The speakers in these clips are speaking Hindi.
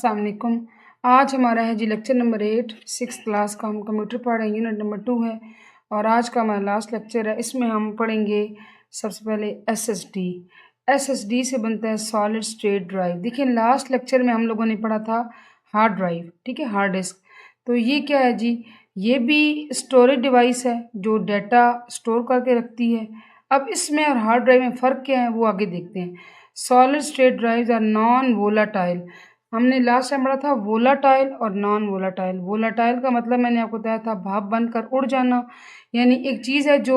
अस्सलाम वालेकुम। आज हमारा है जी लेक्चर नंबर 8 6th क्लास का। हम कंप्यूटर पढ़ रहे हैं, यूनिट नंबर 2 है और आज का हमारा लास्ट लेक्चर है। इसमें हम पढ़ेंगे सबसे पहले एसएसडी। एसएसडी से बनता है सॉलिड स्टेट ड्राइव। देखिए लास्ट लेक्चर में हम लोगों ने पढ़ा था हार्ड ड्राइव, ठीक है, हार्ड डिस्क। तो ये क्या है जी, ये भी स्टोरेज डिवाइस है जो डाटा स्टोर करके रखती है। अब इसमें और हार्ड ड्राइव में फ़र्क क्या है वो आगे देखते हैं। Solid state drives are non volatile. हमने लास्ट टाइम पढ़ा था वोलाटाइल और नॉन वोलाटाइल। वोलाटाइल का मतलब मैंने आपको बताया था भाप बनकर उड़ जाना, यानी एक चीज़ है जो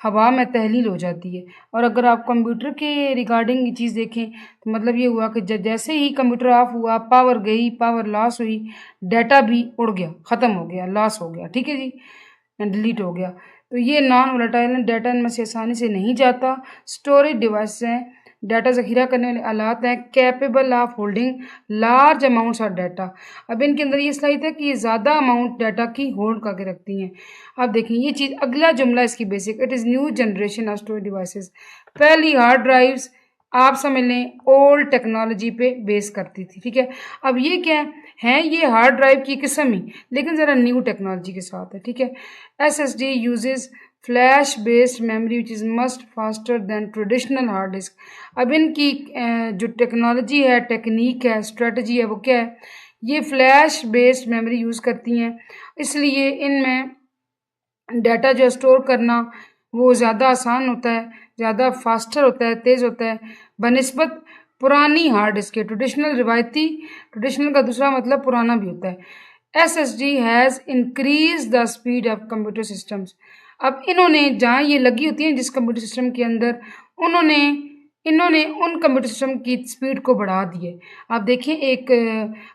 हवा में तहलील हो जाती है। और अगर आप कंप्यूटर के रिगार्डिंग ये चीज़ देखें तो मतलब ये हुआ कि जैसे ही कंप्यूटर ऑफ हुआ, पावर गई, पावर लॉस हुई, डाटा भी उड़ गया, ख़त्म हो गया, लॉस हो गया, ठीक है जी, डिलीट हो गया। तो ये नॉन वोलाटाइल डाटा इनमें से आसानी से नहीं जाता। स्टोरेज डिवाइस हैं, डाटा ज़ख़ीरा करने वाले आलात हैं, capable of holding large amounts of data. अब इनके अंदर ये सलाहियत है कि ये ज़्यादा अमाउंट डाटा की होल्ड करके रखती हैं। अब देखिए ये चीज़, अगला जुमला इसकी basic, it is new generation of storage devices. पहली हार्ड ड्राइव्स आप समझ लें ओल्ड टेक्नोलॉजी पे बेस करती थी, ठीक है। अब ये क्या है, ये हार्ड ड्राइव की किस्म ही, लेकिन ज़रा न्यू टेक्नोलॉजी के साथ है, ठीक है। SSD uses flash based memory which is must faster than traditional hard disk. अब इनकी जो टेक्नोलॉजी है, टेक्निक है, स्ट्रेटजी है, वो क्या है, ये फ्लैश बेस्ड मेमोरी यूज़ करती हैं, इसलिए इनमें डाटा जो स्टोर करना वो ज़्यादा आसान होता है, ज़्यादा फास्टर होता है, तेज़ होता है बनिस्बत पुरानी हार्ड डिस्क के। ट्रेडिशनल का दूसरा मतलब पुराना भी होता है। SSD has increase the speed of computer systems. अब इन्होंने जहाँ ये लगी होती हैं जिस कंप्यूटर सिस्टम के अंदर, इन्होंने उन कंप्यूटर सिस्टम की स्पीड को बढ़ा दी है। आप देखें,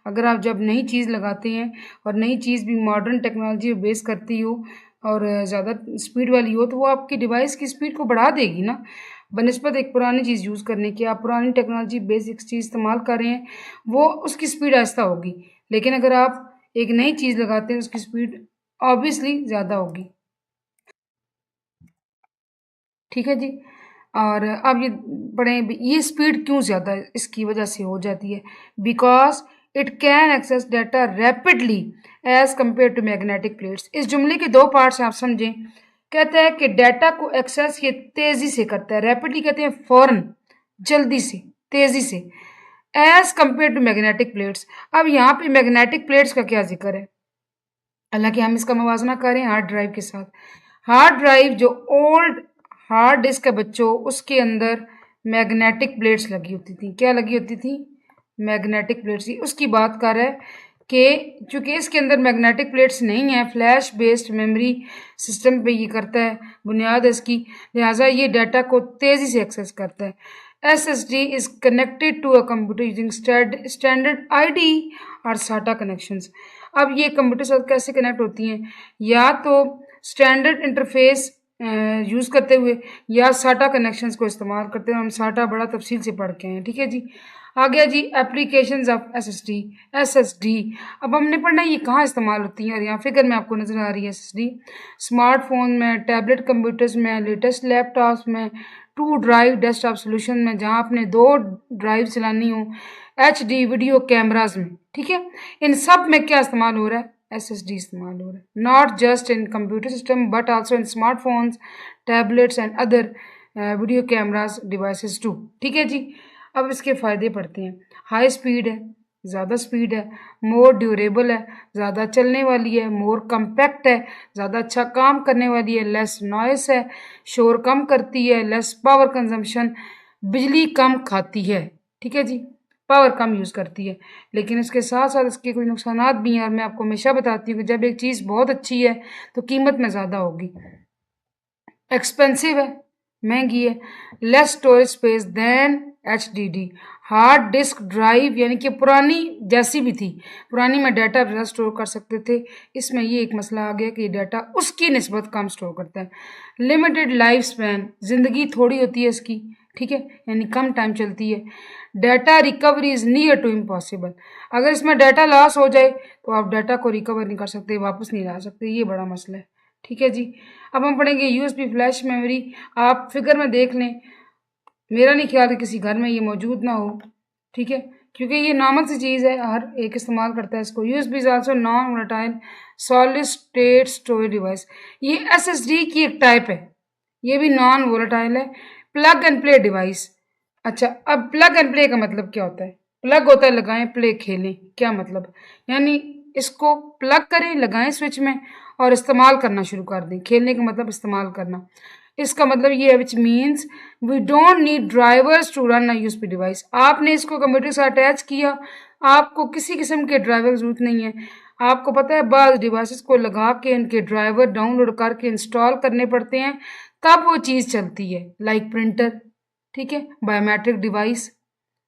अगर आप जब नई चीज़ लगाते हैं और नई चीज़ भी मॉडर्न टेक्नोलॉजी बेस करती हो और ज़्यादा स्पीड वाली हो तो वो आपकी डिवाइस की स्पीड को बढ़ा देगी ना, बनिस्बत एक पुरानी चीज़ यूज़ करने की। आप पुरानी टेक्नोलॉजी बेसिक चीज़ इस्तेमाल कर रहे हैं, वो उसकी स्पीड आहिस्ता होगी, लेकिन अगर आप एक नई चीज़ लगाते हैं उसकी स्पीड ऑब्वियसली ज़्यादा होगी, ठीक है जी। और अब ये पढ़ें, ये स्पीड क्यों ज़्यादा इसकी वजह से हो जाती है, because it can access data rapidly as compare to magnetic plates. इस जुमले के दो पार्ट्स आप समझें। कहता है कि डाटा को एक्सेस ये तेज़ी से करता है, रैपिडली कहते हैं फ़ौरन, जल्दी से, तेज़ी से, as compare to magnetic plates. अब यहाँ पे मैग्नेटिक प्लेट्स का क्या जिक्र है, हालांकि हम इसका मवाजना करें हार्ड ड्राइव के साथ। हार्ड ड्राइव जो ओल्ड हार्ड डिस्क है बच्चों, उसके अंदर मैग्नेटिक प्लेट्स लगी होती थी। क्या लगी होती थी? मैग्नेटिक प्लेट्स ही उसकी बात कर रहा है कि चूँकि इसके अंदर मैग्नेटिक प्लेट्स नहीं है, फ्लैश बेस्ड मेमोरी सिस्टम पे ये करता है, बुनियाद है इसकी, लिहाजा ये डाटा को तेज़ी से एक्सेस करता है। SSD is connected to a computer using standard ID और SATA कनेक्शंस। अब ये कंप्यूटर साथ कैसे कनेक्ट होती हैं, या तो स्टैंडर्ड इंटरफेस यूज़ करते हुए या साटा कनेक्शंस को इस्तेमाल करते हुए। हम साटा बड़ा तफसील से पढ़ के हैं, ठीक है जी। आ गया जी एप्लीकेशंस ऑफ एसएसडी। अब हमने पढ़ना है ये कहाँ इस्तेमाल होती हैं, और यहाँ फिगर में आपको नज़र आ रही है एसएसडी। स्मार्टफोन में, टैबलेट कंप्यूटर्स में, लेटेस्ट लैपटॉप्स में, टू ड्राइव डेस्कटॉप सोल्यूशन में जहाँ आपने 2 ड्राइव चलानी हो, HD वीडियो कैमराज में, ठीक है, इन सब में क्या इस्तेमाल हो रहा है, SSD इस्तेमाल हो रहा है। Not just in computer system but also in smartphones, tablets and other video cameras devices too, ठीक है जी। अब इसके फ़ायदे पढ़ते हैं। हाई स्पीड है, ज़्यादा स्पीड है, मोर ड्यूरेबल है, ज़्यादा चलने वाली है, मोर कम्पैक्ट है, ज़्यादा अच्छा काम करने वाली है, लेस नॉइस है, शोर कम करती है, लेस पावर कंजम्पशन, बिजली कम खाती है, ठीक है जी, पावर कम यूज़ करती है। लेकिन इसके साथ साथ इसके कुछ नुकसानात भी हैं, और मैं आपको हमेशा बताती हूँ कि जब एक चीज़ बहुत अच्छी है तो कीमत में ज़्यादा होगी। एक्सपेंसिव है, महंगी है। Less storage space than HDD। Hard disk drive यानी कि पुरानी जैसी भी थी, पुरानी में डाटा ज़्यादा स्टोर कर सकते थे, इसमें ये एक मसला आ गया कि ये डाटा उसकी निस्बत कम स्टोर करता है। लिमिटेड लाइफ स्पैन, ज़िंदगी थोड़ी होती है इसकी, ठीक है, यानी कम टाइम चलती है। Data recovery is near to impossible. अगर इसमें डाटा लॉस हो जाए तो आप डाटा को रिकवर नहीं कर सकते, वापस नहीं ला सकते, ये बड़ा मसला है, ठीक है जी। अब हम पढ़ेंगे USB फ्लैश मेमोरी। आप फिगर में देख लें, मेरा नहीं ख्याल है किसी घर में ये मौजूद ना हो, ठीक है, क्योंकि ये नॉर्मल सी चीज़ है, हर एक इस्तेमाल करता है इसको। USB is also known volatile solid state storage device. ये एसएसडी की एक टाइप है, ये भी नॉन वोलेटाइल है। Plug and play device. अच्छा, अब प्लग एंड प्ले का मतलब क्या होता है? प्लग होता है लगाएं, प्ले खेलें। क्या मतलब? यानी इसको प्लग करें, लगाएं स्विच में और इस्तेमाल करना शुरू कर दें। खेलने का मतलब इस्तेमाल करना। इसका मतलब ये है which means we don't need drivers to run a USB device. आपने इसको कंप्यूटर से अटैच किया, आपको किसी किस्म के ड्राइवर की जरूरत नहीं है। आपको पता है बाद डिवाइसेस को लगा के इनके ड्राइवर डाउनलोड करके इंस्टॉल करने पड़ते हैं, तब वो चीज़ चलती है, लाइक प्रिंटर, ठीक है, बायोमेट्रिक डिवाइस।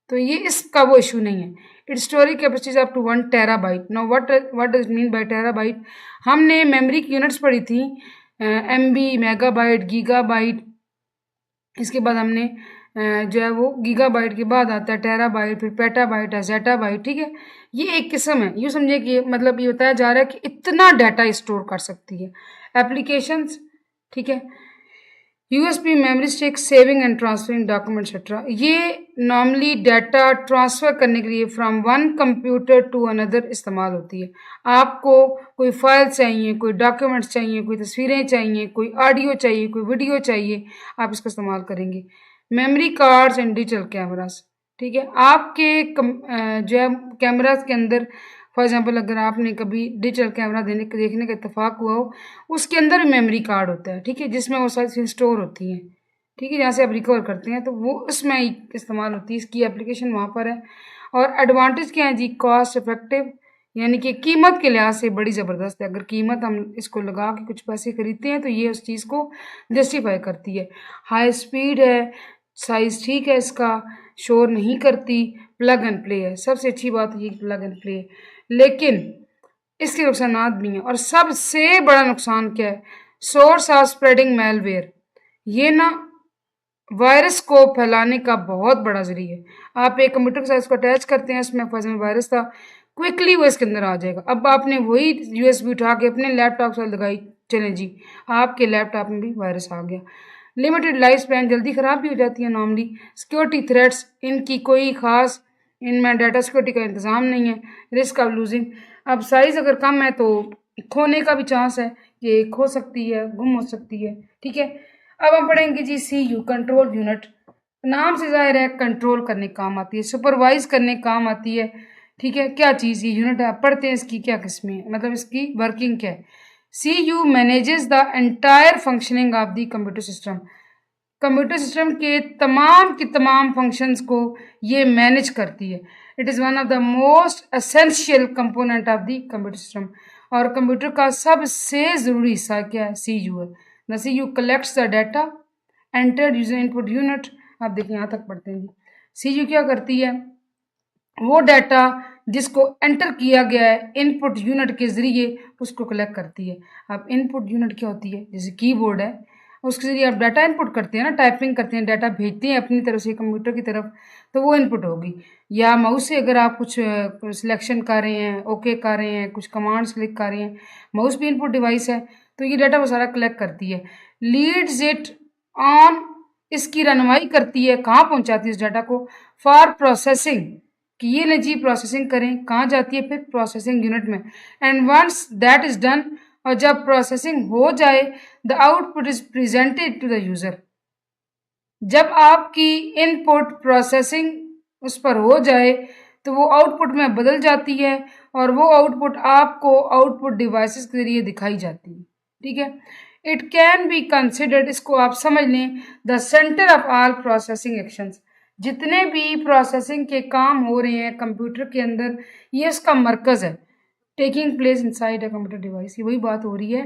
तो ये इसका वो इशू नहीं है। It's storage capacity up to 1 terabyte. Now what does it mean by terabyte? हमने मेमोरी की यूनिट्स पढ़ी थी, एमबी, मेगाबाइट, गीगाबाइट। इसके बाद हमने जो है वो गीगाबाइट के बाद आता है टेराबाइट, फिर पेटाबाइट है, जेटाबाइट, ठीक है। ये एक किस्म है, यूँ समझिए कि मतलब ये बताया जा रहा है कि इतना डाटा स्टोर कर सकती है एप्लीकेशंस, ठीक है। USB memory stick saving and transferring document etcetera. ये नॉर्मली डाटा ट्रांसफ़र करने के लिए from one computer to another इस्तेमाल होती है। आपको कोई फाइल चाहिए, कोई डॉक्यूमेंट्स चाहिए, कोई तस्वीरें चाहिए, कोई ऑडियो चाहिए, कोई वीडियो चाहिए, आप इसका इस्तेमाल करेंगे। Memory cards and digital cameras, ठीक है। आपके जो है कैमरास के अंदर, फॉर एग्जांपल अगर आपने कभी डिजिटल कैमरा देखने का इत्तेफाक हुआ हो, उसके अंदर मेमोरी कार्ड होता है, ठीक है, जिसमें वो सारी चीज़ें स्टोर होती हैं, ठीक है, जहाँ से आप रिकवर करते हैं, तो वो उसमें इस्तेमाल होती है, इसकी एप्लीकेशन वहाँ पर है। और एडवांटेज क्या है जी? कॉस्ट इफेक्टिव, यानी कि कीमत के लिहाज से बड़ी ज़बरदस्त है। अगर कीमत हम इसको लगा के कुछ पैसे खरीदते हैं तो ये उस चीज़ को जस्टिफाई करती है। हाई स्पीड है, साइज़ ठीक है इसका, शोर नहीं करती, प्लग एंड प्ले है। सबसे अच्छी बात ये प्लग एंड प्ले है, लेकिन इसके नुकसानात भी हैं। और सबसे बड़ा नुकसान क्या है? Source of spreading malware. ये ना वायरस को फैलाने का बहुत बड़ा जरिया है। आप एक कंप्यूटर के साथ इसको अटैच करते हैं, इसमें फॉर एग्जाम्पल वायरस था, क्विकली वो इसके अंदर आ जाएगा। अब आपने वही यूएसबी उठा के अपने लैपटॉप से लगाई, चलें जी, आपके लैपटॉप में भी वायरस आ गया। लिमिटेड लाइफ स्पैन, जल्दी ख़राब भी हो जाती है नॉर्मली। सिक्योरिटी थ्रेट्स, इनकी कोई ख़ास, इनमें डाटा सिक्योरिटी का इंतज़ाम नहीं है। रिस्क ऑफ लूजिंग, अब साइज़ अगर कम है तो खोने का भी चांस है, ये खो सकती है, गुम हो सकती है, ठीक है। अब हम पढ़ेंगे जी सीयू, कंट्रोल यूनिट। नाम से ज़ाहिर है कंट्रोल करने काम आती है, सुपरवाइज करने काम आती है, ठीक है। क्या चीज़ ये यूनिट है, आप पढ़ते हैं इसकी क्या किस्में हैं, मतलब इसकी वर्किंग क्या है। CU manages the entire functioning of the computer system. Computer system के तमाम की तमाम फंक्शंस को ये मैनेज करती है। It is one of the most essential component of the computer system. और कंप्यूटर का सबसे ज़रूरी हिस्सा क्या है? सीयू है। The CU collects the data entered user input unit. आप देखिए यहाँ तक पढ़ते हैं जी। सीयू क्या करती है? वो डाटा जिसको एंटर किया गया है इनपुट यूनिट के ज़रिए उसको कलेक्ट करती है। अब इनपुट यूनिट क्या होती है? जैसे कीबोर्ड है, उसके ज़रिए आप डाटा इनपुट करते हैं ना, टाइपिंग करते हैं, डाटा भेजते हैं अपनी तरफ से कंप्यूटर की तरफ, तो वो इनपुट होगी। या माउस से अगर आप कुछ सिलेक्शन कर रहे हैं, ओके कर रहे हैं, कुछ कमांड्स क्लिक कर रहे हैं, माउस भी इनपुट डिवाइस है, तो ये डाटा वो सारा कलेक्ट करती है। लीड्स इट ऑन, इसकी रहनुमाई करती है, कहाँ पहुँचाती है इस डाटा को? फॉर प्रोसेसिंग, कि ये ना जी प्रोसेसिंग करें, कहाँ जाती है? फिर प्रोसेसिंग यूनिट में। And once that is done, और जब प्रोसेसिंग हो जाए, the output is presented to the user. जब आपकी इनपुट प्रोसेसिंग उस पर हो जाए तो वो आउटपुट में बदल जाती है और वो आउटपुट आपको आउटपुट डिवाइसेस के ज़रिए दिखाई जाती है, ठीक है। इट कैन बी कंसिडर्ड, इसको आप समझ लें, the centre of all processing actions. जितने भी प्रोसेसिंग के काम हो रहे हैं कंप्यूटर के अंदर, ये इसका मरकज़ है। Taking place inside a computer device, ये वही बात हो रही है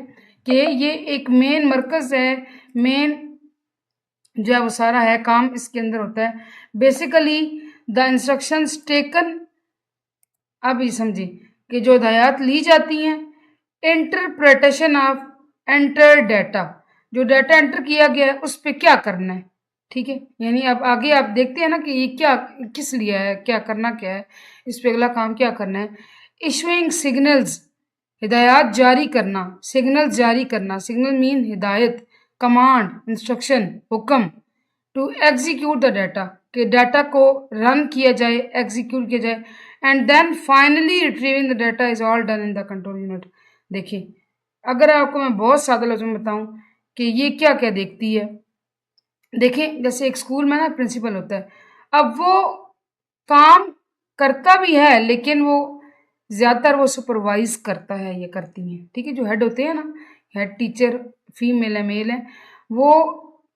कि ये एक मेन मरकज़ है, मेन जो है वो सारा है काम इसके अंदर होता है। बेसिकली द इंस्ट्रक्शंस टेकन, अब ये समझिए कि जो हदायत ली जाती हैं, इंटरप्रिटेशन ऑफ एंटर डाटा, जो डाटा एंटर किया गया है उस पर क्या करना है, ठीक है। यानी अब आगे आप देखते हैं ना कि ये क्या किस लिए है, क्या करना क्या है, इस पर अगला काम क्या करना है। इशूइंग सिग्नल्स, हिदायत जारी करना, सिग्नल जारी करना, सिग्नल मीन हिदायत, कमांड, इंस्ट्रक्शन, हुक्म। टू एग्जीक्यूट द डाटा, कि डाटा को रन किया जाए, एग्जीक्यूट किया जाए, and then finally retrieving the data is all done in the control unit. देखिए, अगर आपको मैं बहुत सादा लफ्ज़ों में बताऊं कि ये क्या क्या देखती है, देखें जैसे एक स्कूल में ना प्रिंसिपल होता है, अब वो काम करता भी है लेकिन वो ज़्यादातर वो सुपरवाइज करता है, ये करती हैं, ठीक है। जो हेड होते हैं ना, हेड टीचर फीमेल है मेल है, वो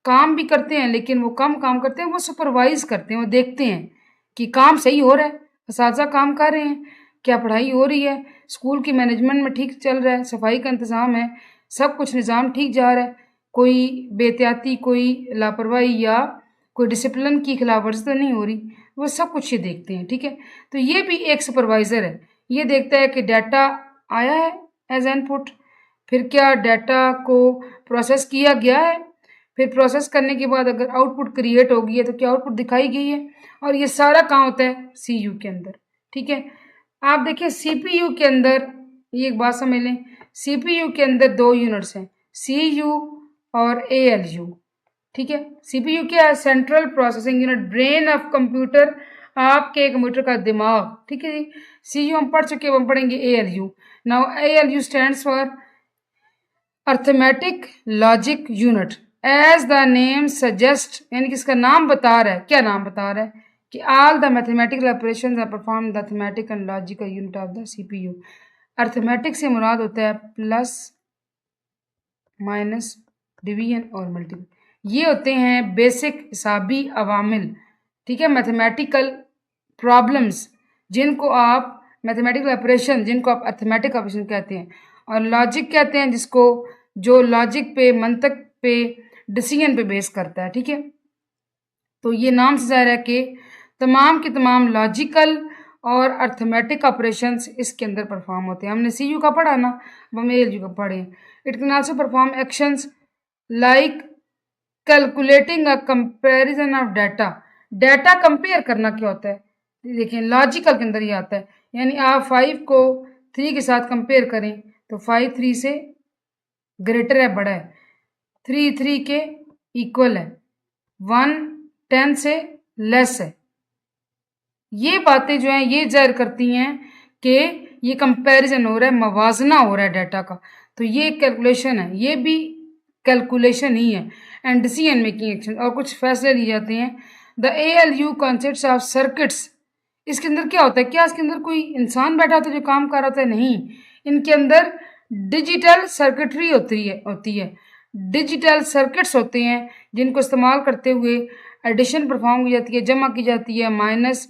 काम भी करते हैं लेकिन वो कम काम करते हैं, वो सुपरवाइज करते हैं, वो देखते हैं कि काम सही हो रहा है, असातिज़ा काम कर रहे हैं, क्या पढ़ाई हो रही है, स्कूल की मैनेजमेंट में ठीक चल रहा है, सफाई का इंतज़ाम है, सब कुछ निज़ाम ठीक जा रहा है, कोई बेहतियाती, कोई लापरवाही या कोई डिसिप्लिन की खिलाफ वर्जी तो नहीं हो रही, वो सब कुछ ये देखते हैं, ठीक है। तो ये भी एक सुपरवाइज़र है, ये देखता है कि डाटा आया है एज इनपुट, फिर क्या डाटा को प्रोसेस किया गया है, फिर प्रोसेस करने के बाद अगर आउटपुट क्रिएट हो गई है तो क्या आउटपुट दिखाई गई है, और ये सारा कहाँ होता है, सीयू के अंदर, ठीक है। आप देखिए सीपीयू के अंदर, ये एक बात समझ लें, सीपीयू के अंदर दो यूनिट्स हैं, सीयू और एएलयू, ठीक है। सीपीयू क्या है, central processing unit, brain of computer, आपके कंप्यूटर का दिमाग, ठीक है जी। सीयू हम पढ़ चुके हैं, हम पढ़ेंगे ALU. Now ALU stands for arithmetic logic unit, as the name suggest, यानी कि इसका नाम बता रहा है, क्या नाम बता रहा है कि all the mathematical operations are perform the arithmetic and logical unit of the CPU. Arithmetic से मुराद होता है प्लस माइनस, डिवीजन और मल्टीपल, ये होते हैं बेसिक हिसाबी अवामिल, ठीक है, मैथमेटिकल प्रॉब्लम्स जिनको आप मैथमेटिकल ऑपरेशन, जिनको आप अर्थमेटिक ऑपरेशन कहते हैं, और लॉजिक कहते हैं जिसको, जो लॉजिक पे, मंतक पे, डिसीजन पे बेस करता है, ठीक है। तो ये नाम से ज़ाहिर है कि तमाम के तमाम लॉजिकल और अर्थमेटिक ऑपरेशंस इसके अंदर परफॉर्म होते हैं। हमने सीयू का पढ़ा ना, अब हम एएलयू का पढ़े। It can also perform actions like calculating a comparison of data. Data compare करना क्या होता है, देखिए लॉजिकल के अंदर ये आता है, यानी आप 5 को 3 के साथ कंपेयर करें तो 5 3 से ग्रेटर है, बड़ा है, 3 3 के इक्वल है, 1 10 से लेस है। ये बातें जो हैं ये ज़ाहिर करती हैं कि ये कंपैरिजन हो रहा है, मवाजना हो रहा है डाटा का, तो ये कैलकुलेशन है, ये भी कैलकुलेशन ही है। एंड डिसीजन मेकिंग एक्शन, और कुछ फैसले लिए जाते हैं। The ALU concepts of circuits, इसके अंदर क्या होता है, क्या इसके अंदर कोई इंसान बैठा होता है जो काम कर रहा होता है, नहीं, इनके अंदर डिजिटल सर्किटरी होती है, डिजिटल सर्किट्स होते हैं जिनको इस्तेमाल करते हुए एडिशन परफॉर्म की जाती है, जमा की जाती है, minus,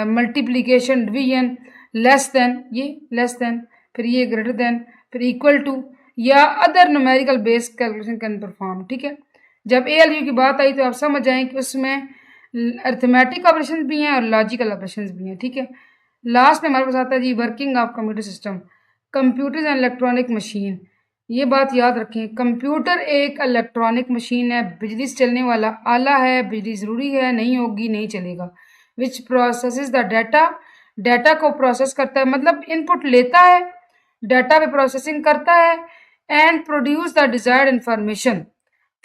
multiplication, division, less than, ये लेस देन, फिर ये ग्रेटर देन, फिर इक्वल टू, या other numerical base calculation can perform, ठीक है। जब एएलयू की बात आई तो आप समझ जाएं कि उसमें अर्थमेटिक ऑपरेशन भी हैं और लॉजिकल ऑपरेशन भी हैं, ठीक है। लास्ट में हमारे पास आता है जी working of computer system, computer and electronic machine. ये बात याद रखें, कंप्यूटर एक इलेक्ट्रॉनिक मशीन है, बिजली से चलने वाला आला है, बिजली ज़रूरी है, नहीं होगी नहीं चलेगा। विच प्रोसेसेस द डाटा, डाटा को प्रोसेस करता है, मतलब इनपुट लेता है, डाटा पे प्रोसेसिंग करता है, and produce the desired information,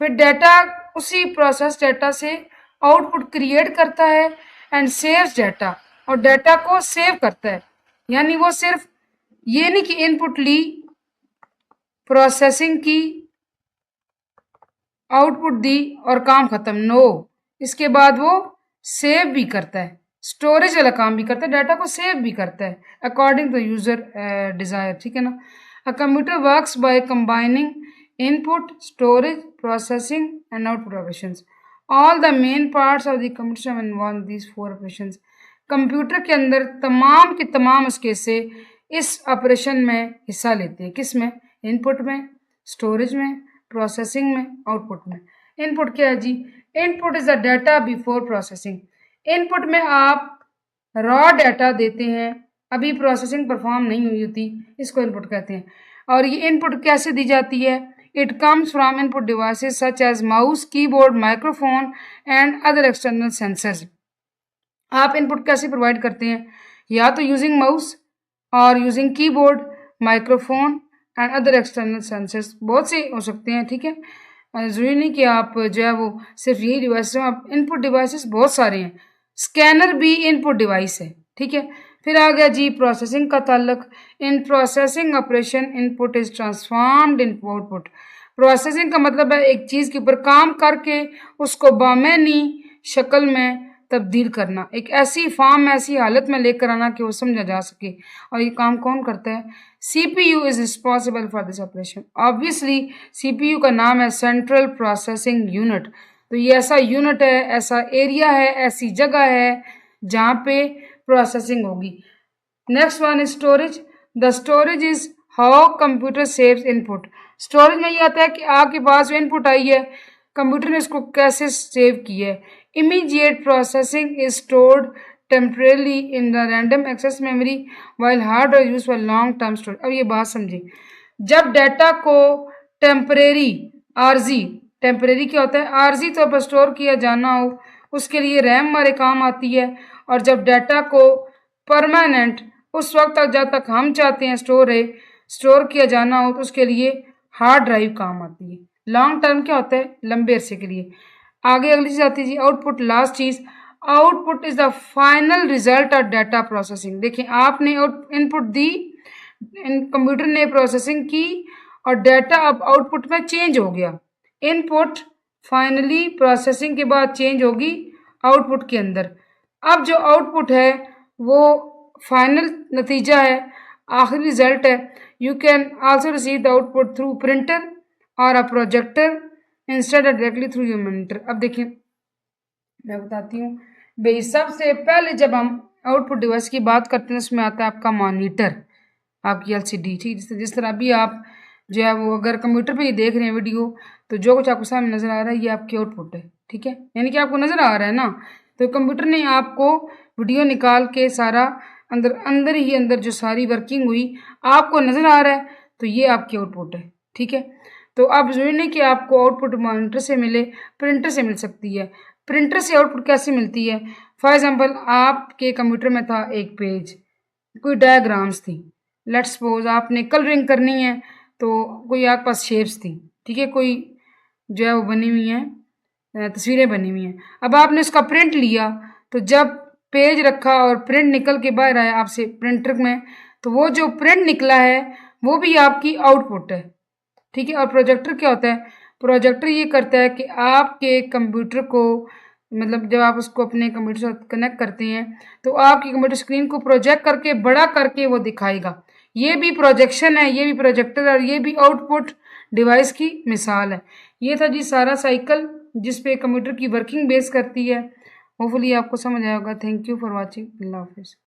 फिर डाटा, उसी प्रोसेस डाटा से आउटपुट क्रिएट करता है, एंड सेव्स डाटा, और डाटा को सेव करता है। यानी वो सिर्फ ये नहीं कि इनपुट ली, प्रोसेसिंग की, आउटपुट दी और काम खत्म, नो, इसके बाद वो सेव भी करता है, स्टोरेज वाला काम भी करता है, डाटा को सेव भी करता है अकॉर्डिंग टू यूजर डिजायर, ठीक है ना। A computer works by combining input, storage, processing and output operations. All the main parts of the computer involve these 4 operations. Computer के अंदर तमाम के तमाम उसके से इस ऑपरेशन में हिस्सा लेते हैं, किस में, इनपुट में, स्टोरेज में, प्रोसेसिंग में, आउटपुट में। इनपुट क्या है जी, input is the data before processing. Input में आप रॉ डाटा देते हैं, अभी प्रोसेसिंग परफॉर्म नहीं हुई होती, इसको इनपुट कहते हैं। और ये इनपुट कैसे दी जाती है, it comes from input devices such as mouse, keyboard, microphone and other external sensors. आप इनपुट कैसे प्रोवाइड करते हैं, या तो यूजिंग माउस और using keyboard, microphone and other external sensors, बहुत से हो सकते हैं, ठीक है। ज़रूरी नहीं कि आप जो है वो सिर्फ यही डिवाइस हो, आप इनपुट डिवाइसेस बहुत सारे हैं। स्कैनर भी इनपुट डिवाइस है, ठीक है। फिर आ गया जी प्रोसेसिंग का ताल्लुक। In processing operation input is transformed in output. Processing का मतलब है एक चीज़ के ऊपर काम करके उसको बामैनी शक्ल में तब्दील करना, एक ऐसी फॉर्म में, ऐसी हालत में लेकर आना कि वो समझा जा सके। और ये काम कौन करता है? CPU is responsible for this operation. Obviously CPU का नाम है सेंट्रल प्रोसेसिंग यूनिट। तो ये ऐसा यूनिट है, ऐसा एरिया है, ऐसी जगह है जहाँ पे प्रोसेसिंग होगी। Next one is storage. The storage is how computer saves input. Storage में ये आता है कि आपके पास जो इनपुट आई है, कंप्यूटर ने उसको कैसे सेव किया है। Immediate processing is stored temporarily in the random access memory while hard और use for long term storage. अब ये बात समझिए, जब डाटा को टेम्परेरी, आरजी, टेम्परेरी क्या होता है? आरजी तौर पर स्टोर किया जाना हो, उसके लिए रैम हमारे काम आती है। और जब डाटा को परमानेंट, उस वक्त तक जब तक हम चाहते हैं स्टोर किया जाना हो, तो उसके लिए हार्ड ड्राइव काम आती है। लॉन्ग टर्म क्या होता है? लंबे अरसे के लिए। आगे अगली चीज आती है जी आउटपुट। लास्ट चीज, output is the final result of data processing. देखिए आपने इनपुट दी, कंप्यूटर ने प्रोसेसिंग की और डाटा अब आउटपुट में चेंज हो गया। इनपुट फाइनली प्रोसेसिंग के बाद चेंज होगी आउटपुट के अंदर। अब जो आउटपुट है वो फाइनल नतीजा है, आखिरी रिजल्ट है। You can also receive the output through printer और a projector instead directly through your monitor. अब देखिए मैं बताती हूँ भाई, सबसे पहले जब हम आउटपुट डिवाइस की बात करते हैं उसमें आता है आपका मॉनिटर, आपकी LCD, ठीक। जिस तरह अभी आप जो है वो अगर कंप्यूटर पे ही देख रहे हैं वीडियो, तो जो कुछ आपको सामने नज़र आ रहा है ये आपकी आउटपुट है, ठीक है। यानी कि आपको नज़र आ रहा है ना, तो कंप्यूटर ने आपको वीडियो निकाल के सारा अंदर ही अंदर जो सारी वर्किंग हुई आपको नज़र आ रहा है, तो ये आपकी आउटपुट है, ठीक है। तो अब जरूरी नहीं कि आपको आउटपुट मॉनिटर से मिले, प्रिंटर से मिल सकती है। प्रिंटर से आउटपुट कैसे मिलती है? फॉर एग्जांपल आपके कंप्यूटर में था एक पेज, कोई डायग्राम्स थी, लेट्स सपोज आपने कलरिंग करनी है, तो कोई आपके पास शेप्स थी, ठीक है, कोई जो है वो बनी हुई हैं, तस्वीरें बनी हुई हैं। अब आपने उसका प्रिंट लिया, तो जब पेज रखा और प्रिंट निकल के बाहर आया आपसे प्रिंटर में, तो वो जो प्रिंट निकला है वो भी आपकी आउटपुट है, ठीक है। और प्रोजेक्टर क्या होता है? प्रोजेक्टर ये करता है कि आपके कंप्यूटर को, मतलब जब आप उसको अपने कंप्यूटर से कनेक्ट करते हैं तो आपकी कंप्यूटर स्क्रीन को प्रोजेक्ट करके बड़ा करके वो दिखाएगा। ये भी प्रोजेक्शन है, ये भी प्रोजेक्टर, और ये भी आउटपुट डिवाइस की मिसाल है। ये था जी सारा साइकिल जिस पे कंप्यूटर की वर्किंग बेस करती है। होपफुली आपको समझ आया होगा। Thank you for watching. अल्लाह हाफिज़।